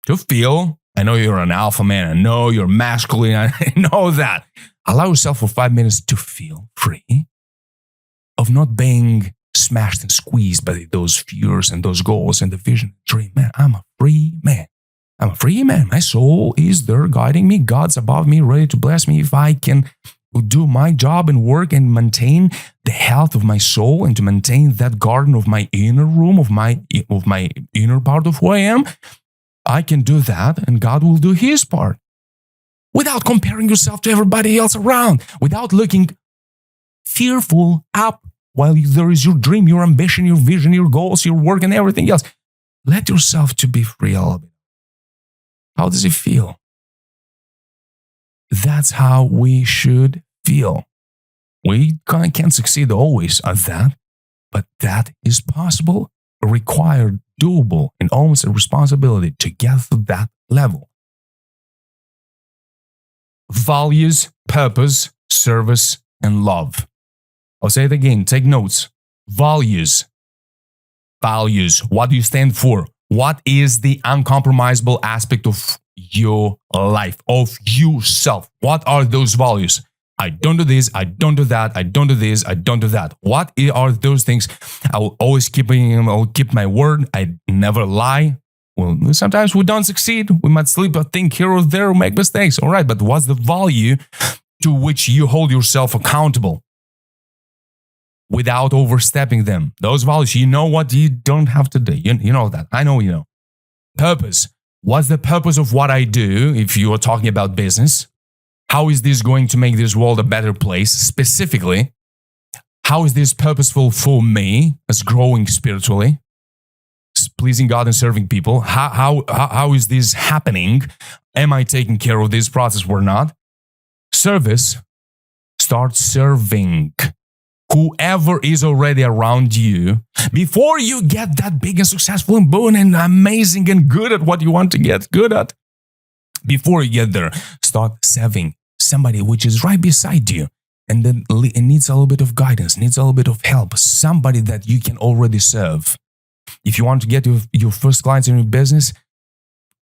I know you're an alpha man. I know you're masculine. I know that. Allow yourself for 5 minutes to feel free of not being smashed and squeezed by those fears and those goals and the vision, dream. Man, I'm a free man. I'm a free man. My soul is there guiding me. God's above me, ready to bless me if I can do my job and work and maintain the health of my soul and to maintain that garden of my inner room, of my inner part of who I am. I can do that, and God will do His part. Without comparing yourself to everybody else around, without looking fearful up while there is your dream, your ambition, your vision, your goals, your work, and everything else. Let yourself to be free a little bit. How does it feel? That's how we should feel. We can't succeed always at that, but that is possible, required, doable, and almost a responsibility to get to that level. Values, purpose, service, and love. I'll say it again. Take notes. Values. What do you stand for? What is the uncompromisable aspect of your life, of yourself? What are those values? I don't do this, I don't do that, I don't do this, I don't do that. What are those things? I will always keep my word. I never lie. Well, sometimes we don't succeed. We might slip a thing here or there or make mistakes. All right, but what's the value to which you hold yourself accountable without overstepping them? Those values, you know what you don't have to do. You know that. I know you know. Purpose. What's the purpose of what I do if you are talking about business? How is this going to make this world a better place? Specifically, how is this purposeful for me as growing spiritually, pleasing God and serving people? How is this happening? Am I taking care of this process or not? Service. Start serving whoever is already around you before you get that big and successful and boom and amazing and good at what you want to get good at. Before you get there, start serving somebody which is right beside you and then it needs a little bit of guidance, needs a little bit of help, somebody that you can already serve. If you want to get your first clients in your business,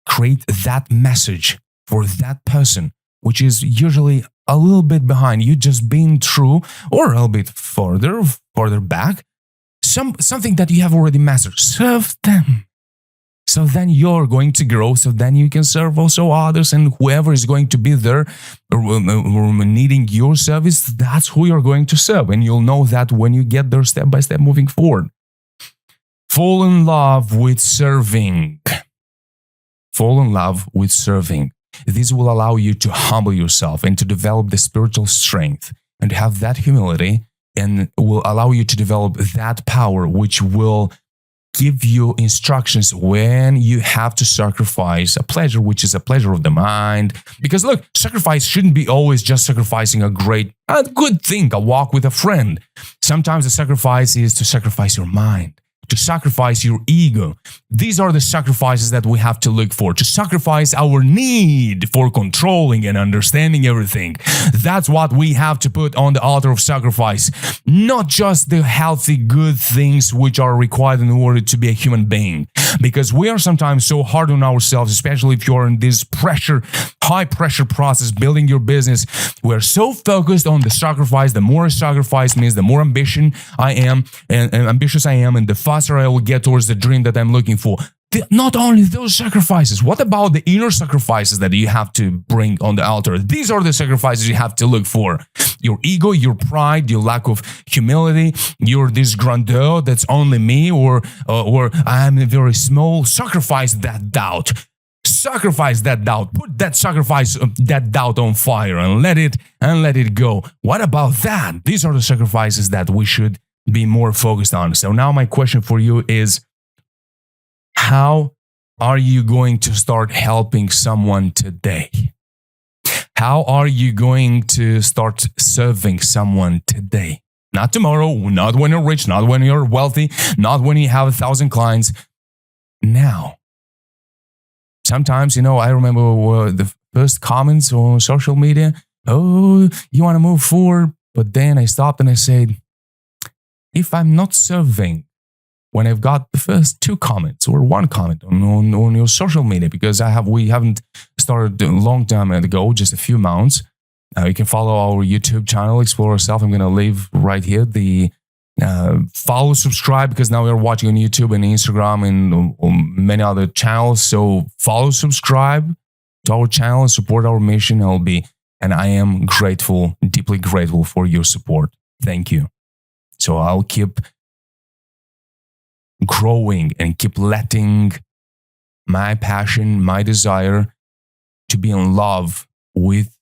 create that message for that person, which is usually a little bit behind you, just being true, or a little bit further back, something that you have already mastered. Serve them. So then you're going to grow, so then you can serve also others, and whoever is going to be there needing your service, that's who you're going to serve. And you'll know that when you get there step by step moving forward. Fall in love with serving. Fall in love with serving. This will allow you to humble yourself and to develop the spiritual strength and to have that humility, and will allow you to develop that power which will give you instructions when you have to sacrifice a pleasure, which is a pleasure of the mind. Because look, sacrifice shouldn't be always just sacrificing a good thing, a walk with a friend. Sometimes the sacrifice is to sacrifice your mind, to sacrifice your ego. These are the sacrifices that we have to look for, to sacrifice our need for controlling and understanding everything. That's what we have to put on the altar of sacrifice, not just the healthy, good things which are required in order to be a human being. Because we are sometimes so hard on ourselves, especially if you're in this high pressure process, building your business. We're so focused on the sacrifice. The more sacrifice means the more ambitious I am, and the faster I will get towards the dream that I'm looking for. Not only those sacrifices, what about the inner sacrifices that you have to bring on the altar? These are the sacrifices you have to look for. Your ego, your pride, your lack of humility, your this grandeur that's only me, or I'm very small. Sacrifice that doubt. Sacrifice that doubt. Put that doubt on fire and let it go. What about that? These are the sacrifices that we should be more focused on. So now my question for you is, how are you going to start helping someone today? How are you going to start serving someone today? Not tomorrow, not when you're rich, not when you're wealthy, not when you have 1,000 clients. Now. Sometimes, I remember the first comments on social media, oh, you want to move forward? But then I stopped and I said, if I'm not serving when I've got the first 2 comments or 1 comment on your social media, because we haven't started a long time ago, just a few months. You can follow our YouTube channel, Exploraself. I'm going to leave right here the follow, subscribe, because now we're watching on YouTube and Instagram and on many other channels. So follow, subscribe to our channel and support our mission. And I am grateful, deeply grateful for your support. Thank you. So I'll keep growing and keep letting my passion, my desire to be in love with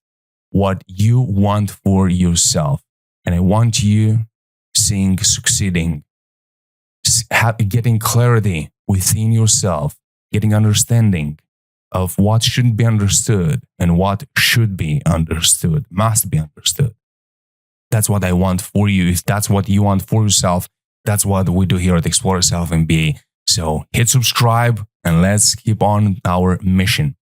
what you want for yourself. And I want you succeeding, getting clarity within yourself, getting understanding of what shouldn't be understood and what should be understood, must be understood. That's what I want for you. If that's what you want for yourself, that's what we do here at Exploraself MBA. So hit subscribe and let's keep on our mission.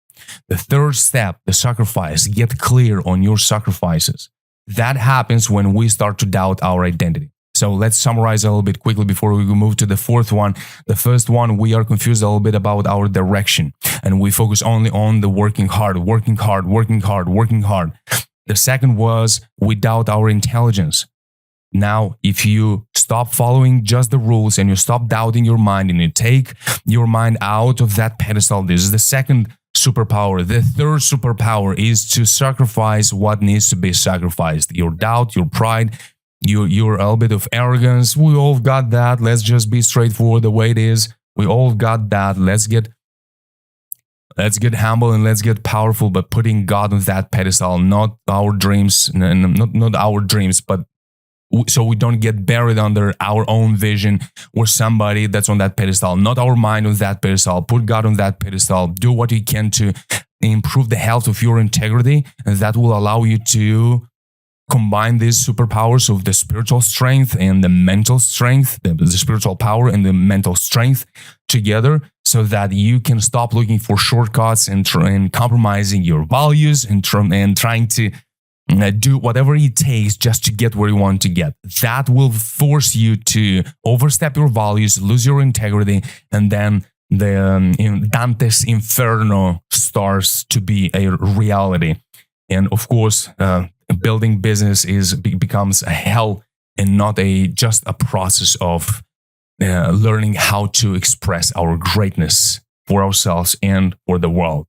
The third step, the sacrifice, get clear on your sacrifices. That happens when we start to doubt our identity. So let's summarize a little bit quickly before we move to the fourth one. The first one, we are confused a little bit about our direction and we focus only on the working hard. The second was we doubt our intelligence. Now, if you stop following just the rules and you stop doubting your mind and you take your mind out of that pedestal, this is the second superpower. The third superpower is to sacrifice what needs to be sacrificed. Your doubt, your pride, your a little bit of arrogance. We all got that. Let's just be straightforward the way it is. We all got that. Let's get humble and let's get powerful, but putting God on that pedestal, not our dreams, not our dreams, but so we don't get buried under our own vision or somebody that's on that pedestal, not our mind on that pedestal. Put God on that pedestal. Do what you can to improve the health of your integrity, and that will allow you to combine these superpowers of the spiritual strength and the mental strength, the spiritual power and the mental strength together, so that you can stop looking for shortcuts and compromising your values and trying to do whatever it takes just to get where you want to get. That will force you to overstep your values, lose your integrity, and then the Dante's Inferno starts to be a reality. And of course, building business becomes a hell and not just a process of learning how to express our greatness for ourselves and for the world.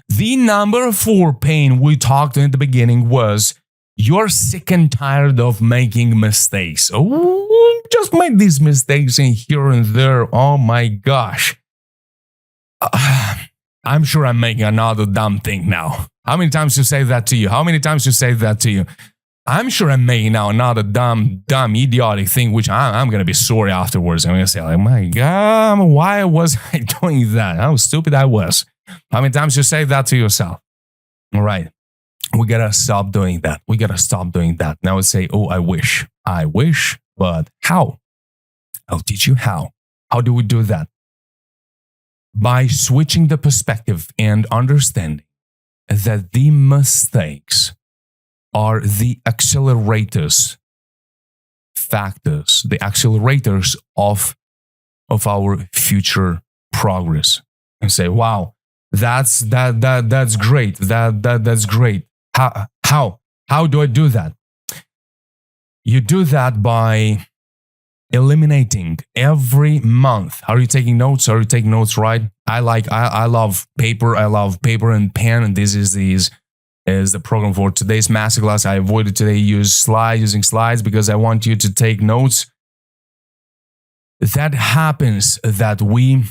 The number 4 pain we talked in the beginning was you're sick and tired of making mistakes. Oh, just make these mistakes in here and there. Oh my gosh. I'm sure I'm making another dumb thing now. How many times you say that to you? I'm sure I'm making now another dumb, idiotic thing, which I'm going to be sorry afterwards. I'm going to say, like, my God, why was I doing that? How stupid I was. How many times you say that to yourself? All right. We got to stop doing that. Now say, oh, I wish, but how? I'll teach you how. How do we do that? By switching the perspective and understanding that the mistakes are the accelerators of our future progress. And say, wow, that's great. That's great. How do I do that? You do that by eliminating every month. Are you taking notes? Right? I love paper. I love paper and pen. And this is the program for today's masterclass. I avoided today using slides because I want you to take notes. That happens that we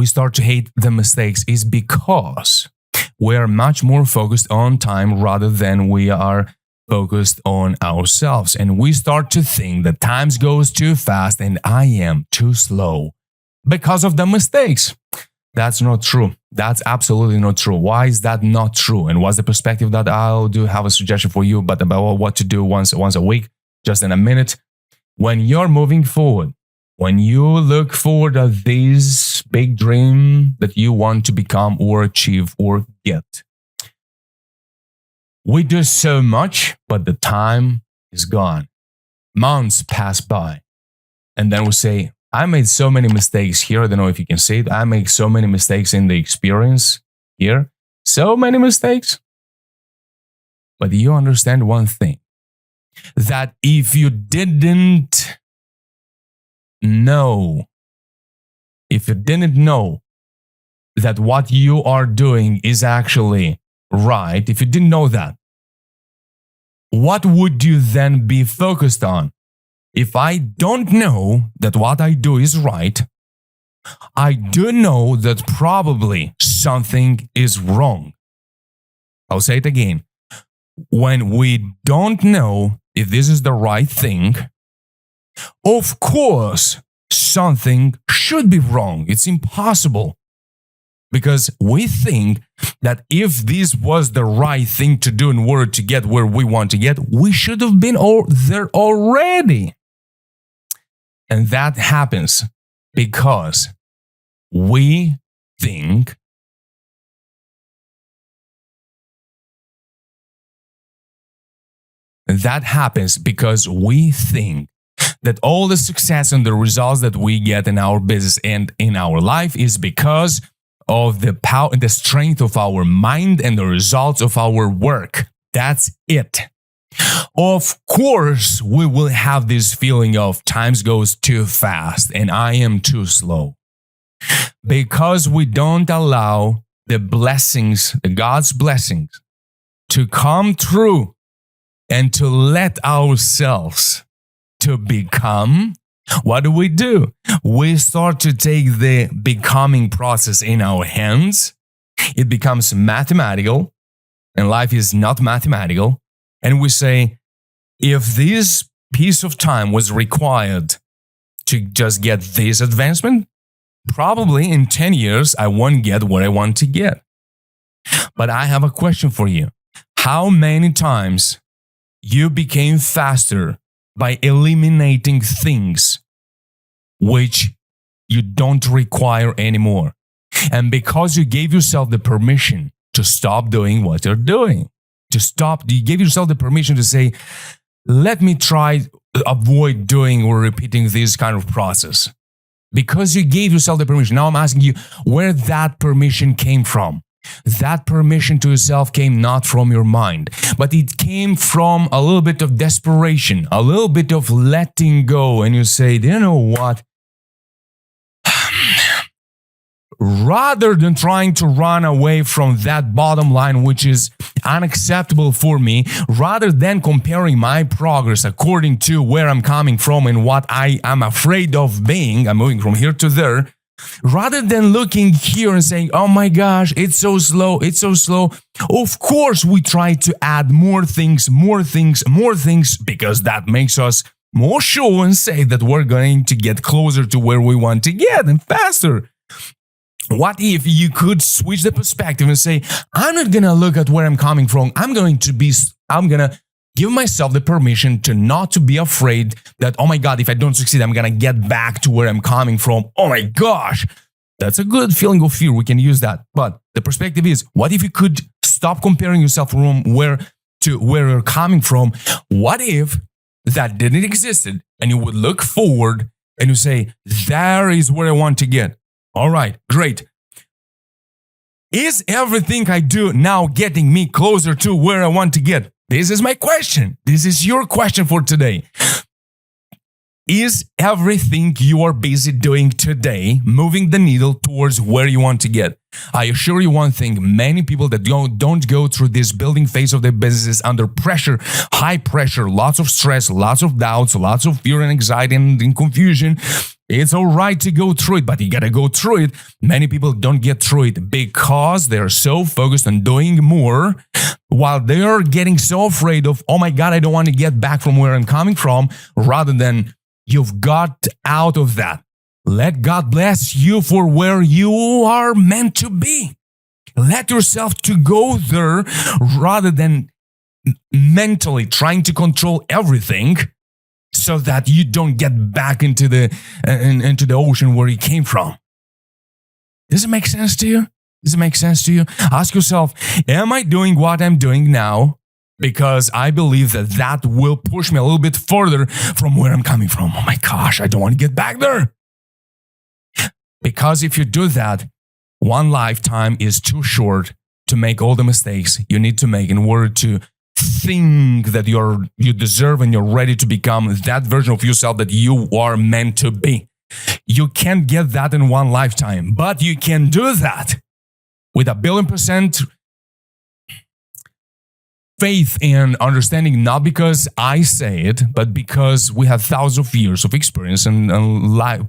start to hate the mistakes is because we are much more focused on time rather than we are focused on ourselves. And we start to think that time goes too fast and I am too slow because of the mistakes. That's not true. That's absolutely not true. Why is that not true? And what's the perspective that I'll do have a suggestion for you, but about what to do once a week, just in a minute. When you're moving forward, when you look forward at this big dream that you want to become or achieve or get, we do so much, but the time is gone. Months pass by. And then we say, I made so many mistakes here. I don't know if you can see it. I make so many mistakes in the experience here. So many mistakes. But you understand one thing, that if you didn't know that what you are doing is actually right, if you didn't know that, what would you then be focused on? If I don't know that what I do is right, I do know that probably something is wrong. I'll say it again. When we don't know if this is the right thing, of course, something should be wrong. It's impossible. Because we think that if this was the right thing to do in order to get where we want to get, we should have been there already. And that happens because we think that all the success and the results that we get in our business and in our life is because of the power and the strength of our mind and the results of our work. That's it. Of course, we will have this feeling of time goes too fast and I am too slow. Because we don't allow the blessings, the God's blessings, to come through and to let ourselves to become. What do? We start to take the becoming process in our hands. It becomes mathematical, and life is not mathematical. And we say, if this piece of time was required to just get this advancement, probably in 10 years, I won't get what I want to get. But I have a question for you. How many times you became faster by eliminating things which you don't require anymore? And because you gave yourself the permission to stop doing what you're doing, you gave yourself the permission to say, let me try avoid doing or repeating this kind of process. Because you gave yourself the permission. Now I'm asking you where that permission came from. That permission to yourself came not from your mind, but it came from a little bit of desperation, a little bit of letting go. And you say, you know what? Rather than trying to run away from that bottom line, which is unacceptable for me, rather than comparing my progress according to where I'm coming from and what I am afraid of being, I'm moving from here to there, rather than looking here and saying, oh my gosh, it's so slow. Of course, we try to add more things, because that makes us more sure and say that we're going to get closer to where we want to get and faster. What if you could switch the perspective and say, I'm not going to look at where I'm coming from. I'm going to give myself the permission to not to be afraid that, oh my God, if I don't succeed, I'm going to get back to where I'm coming from. Oh my gosh, that's a good feeling of fear. We can use that. But the perspective is, what if you could stop comparing yourself from where you're coming from? What if that didn't exist and you would look forward and you say, there is where I want to get. All right, great. Is everything I do now getting me closer to where I want to get? This is my question. This is your question for today. Is everything you are busy doing today moving the needle towards where you want to get? I assure you one thing, many people that don't go through this building phase of their businesses under pressure, high pressure, lots of stress, lots of doubts, lots of fear and anxiety and confusion. It's all right to go through it, but you gotta go through it. Many people don't get through it because they're so focused on doing more while they are getting so afraid of, oh my God, I don't want to get back from where I'm coming from, rather than you've got out of that. Let God bless you for where you are meant to be. Let yourself to go there rather than mentally trying to control everything. so that you don't get back into the ocean where you came from. Does it make sense to you? Does it make sense to you? Ask yourself, am I doing what I'm doing now because I believe that will push me a little bit further from where I'm coming from? Oh my gosh, I don't want to get back there. Because if you do that, one lifetime is too short to make all the mistakes you need to make in order to think that you deserve and you're ready to become that version of yourself that you are meant to be. You can't get that in one lifetime, but you can do that with 1,000,000,000% faith and understanding, not because I say it, but because we have thousands of years of experience and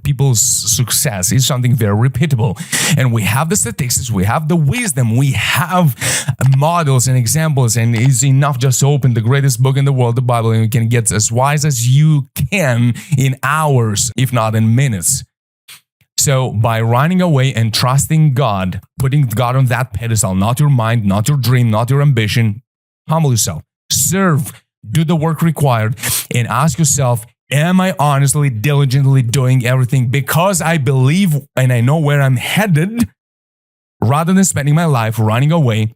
people's success is something very repeatable. And we have the statistics, we have the wisdom, we have models and examples, and it's enough just to open the greatest book in the world, the Bible, and you can get as wise as you can in hours, if not in minutes. So by running away and trusting God, putting God on that pedestal, not your mind, not your dream, not your ambition, humble yourself, serve, do the work required, and ask yourself, am I honestly, diligently doing everything because I believe and I know where I'm headed, rather than spending my life running away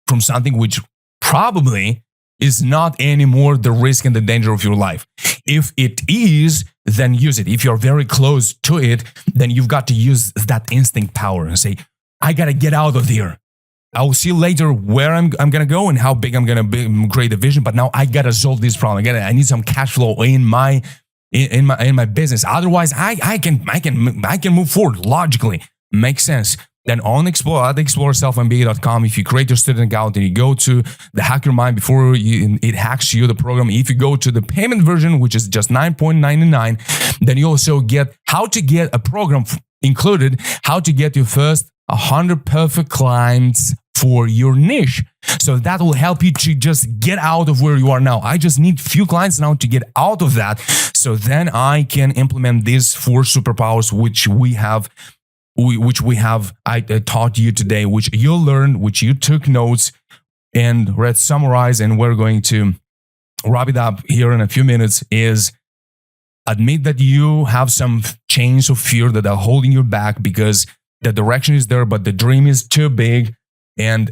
from something which probably is not anymore the risk and the danger of your life. If it is, then use it. If you're very close to it, then you've got to use that instinct power and say, I got to get out of here. I will see later where I'm going to go and how big I'm going to create a vision. But now I got to solve this problem. I need some cash flow in my business. Otherwise, I can move forward logically. Makes sense. Then on exploraselfmba.com, if you create your student account and you go to the Hack Your Mind before it hacks you, the program, if you go to the payment version, which is just $9.99, then you also get how to get a program included, how to get your first 100 perfect clients for your niche. So that will help you to just get out of where you are now. I just need few clients now to get out of that. So then I can implement these 4 superpowers, which I taught you today, which you'll learn, which you took notes and read summarize. And we're going to wrap it up here in a few minutes is admit that you have some chains of fear that are holding you back because the direction is there, but the dream is too big. And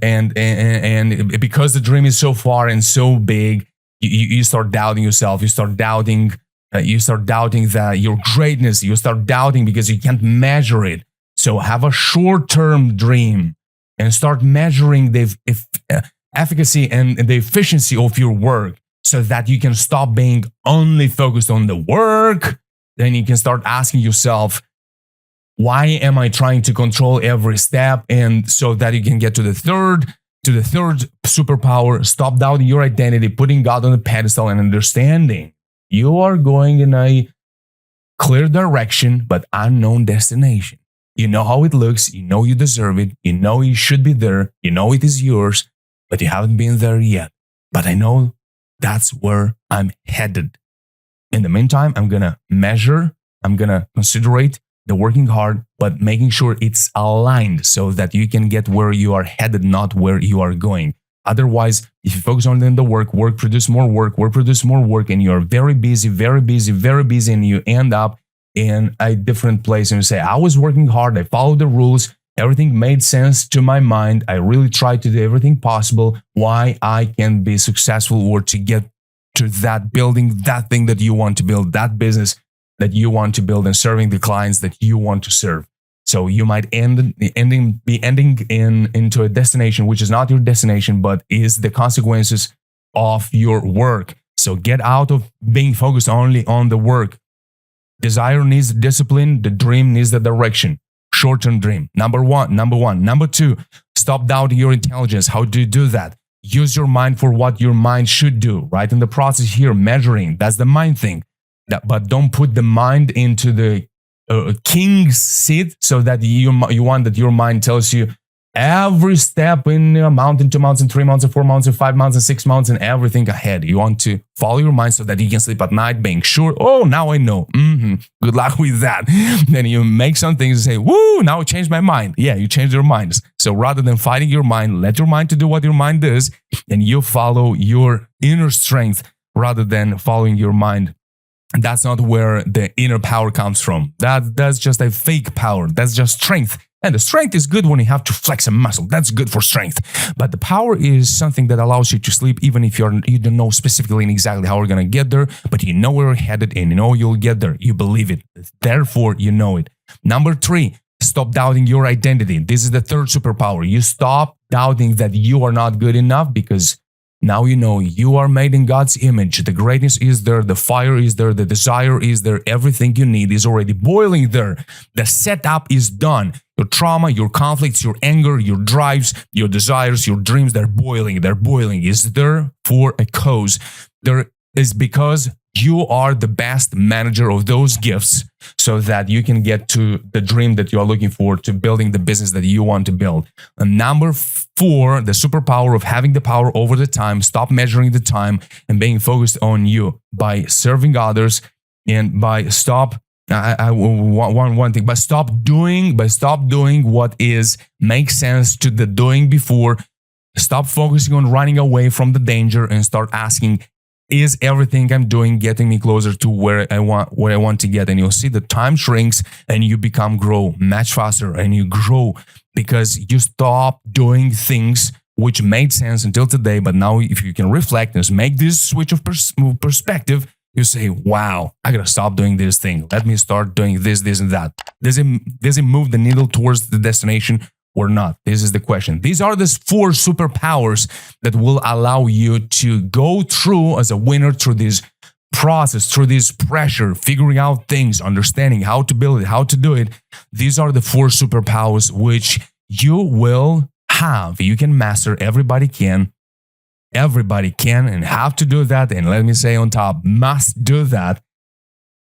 because the dream is so far and so big, you start doubting yourself. You start doubting that your greatness. You start doubting because you can't measure it. So have a short-term dream and start measuring the efficacy and the efficiency of your work so that you can stop being only focused on the work. Then you can start asking yourself, why am I trying to control every step? And so that you can get to the third superpower, stop doubting your identity, putting God on the pedestal and understanding you are going in a clear direction, but unknown destination. You know how it looks. You know you deserve it. You know you should be there. You know it is yours, but you haven't been there yet. But I know that's where I'm headed. In the meantime, I'm going to measure. I'm going to considerate the working hard, but making sure it's aligned so that you can get where you are headed, not where you are going. Otherwise, if you focus only on the work produce more work, produce more work, and you're very busy, and you end up in a different place and you say, I was working hard, I followed the rules, everything made sense to my mind, I really tried to do everything possible, why I can be successful or to get to that building, that thing that you want to build, that business that you want to build and serving the clients that you want to serve. So you might be ending into a destination which is not your destination, but is the consequences of your work. So get out of being focused only on the work. Desire needs discipline. The dream needs the direction. Short-term dream. Number one. Number 2, stop doubting your intelligence. How do you do that? Use your mind for what your mind should do. Right in the process here, measuring. That's the mind thing. But don't put the mind into the king's seat so that you want that your mind tells you every step in a mountain, 2 mountains, 3 mountains, 4 mountains, 5 mountains, 6 mountains, and everything ahead. You want to follow your mind so that you can sleep at night being sure, oh, now I know. Good luck with that. Then you make some things and say, woo, now I changed my mind. Yeah, you changed your mind. So rather than fighting your mind, let your mind to do what your mind does, and you follow your inner strength rather than following your mind That's not where the inner power comes from. That's just a fake power. That's just strength. And the strength is good when you have to flex a muscle. That's good for strength. But the power is something that allows you to sleep even if you don't know specifically and exactly how you're going to get there, but you know where you're headed and you know you'll get there. You believe it. Therefore, you know it. Number 3, stop doubting your identity. This is the third superpower. You stop doubting that you are not good enough, because now you know you are made in God's image. The greatness is there. The fire is there. The desire is there. Everything you need is already boiling there. The setup is done. Your trauma, your conflicts, your anger, your drives, your desires, your dreams, they're boiling. They're boiling. Is there for a cause. There is because you are the best manager of those gifts so that you can get to the dream that you are looking for, to building the business that you want to build. And number 4, the superpower of having the power over the time. Stop measuring the time and being focused on you by serving others, and by stop doing what makes sense to the doing before. Stop focusing on running away from the danger and start asking, is everything I'm doing getting me closer to where I want to get? And you'll see the time shrinks and you grow much faster, and you grow because you stop doing things which made sense until today. But now if you can reflect and make this switch of perspective, you say, wow, I gotta stop doing this thing. Let me start doing this, and that. Does it move the needle towards the destination or not? This is the question. These are the 4 superpowers that will allow you to go through as a winner through this process, through this pressure, figuring out things, understanding how to build it, how to do it. These are the 4 superpowers which you will have. You can master. Everybody can. Everybody can and have to do that. And let me say on top, must do that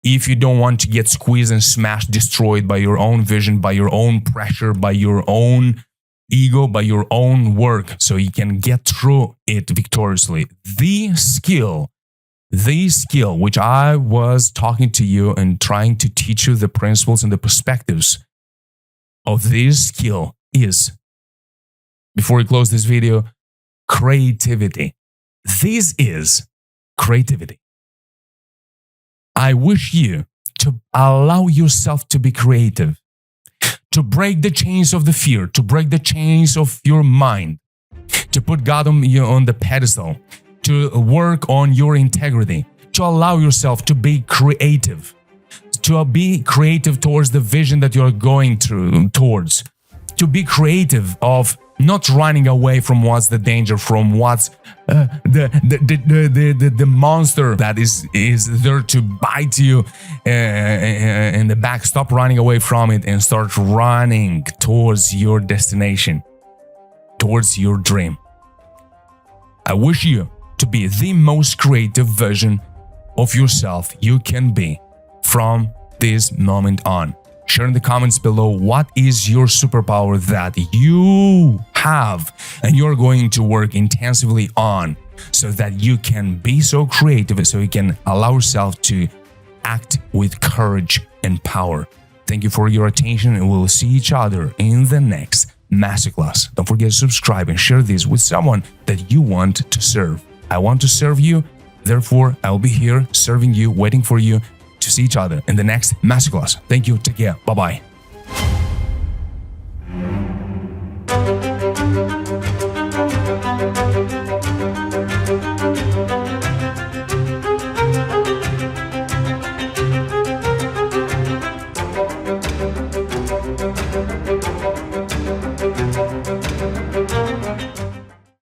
if you don't want to get squeezed and smashed, destroyed by your own vision, by your own pressure, by your own ego, by your own work, so you can get through it victoriously. The skill which I was talking to you and trying to teach you the principles and the perspectives of this skill is, before we close this video, creativity. This is creativity. I wish you to allow yourself to be creative, to break the chains of the fear, to break the chains of your mind, to put God on the pedestal, to work on your integrity, to allow yourself to be creative, towards the vision that you're going towards, to be creative of not running away from what's the danger, from what's the monster that is there to bite you in the back. Stop running away from it and start running towards your destination, towards your dream. I wish you to be the most creative version of yourself you can be from this moment on. Share in the comments below what is your superpower that you have and you're going to work intensively on so that you can be so creative, so you can allow yourself to act with courage and power. Thank you for your attention, and we'll see each other in the next masterclass. Don't forget to subscribe and share this with someone that you want to serve. I want to serve you, therefore I'll be here serving you, waiting for you to see each other in the next masterclass. Thank you. Take care. Bye-bye.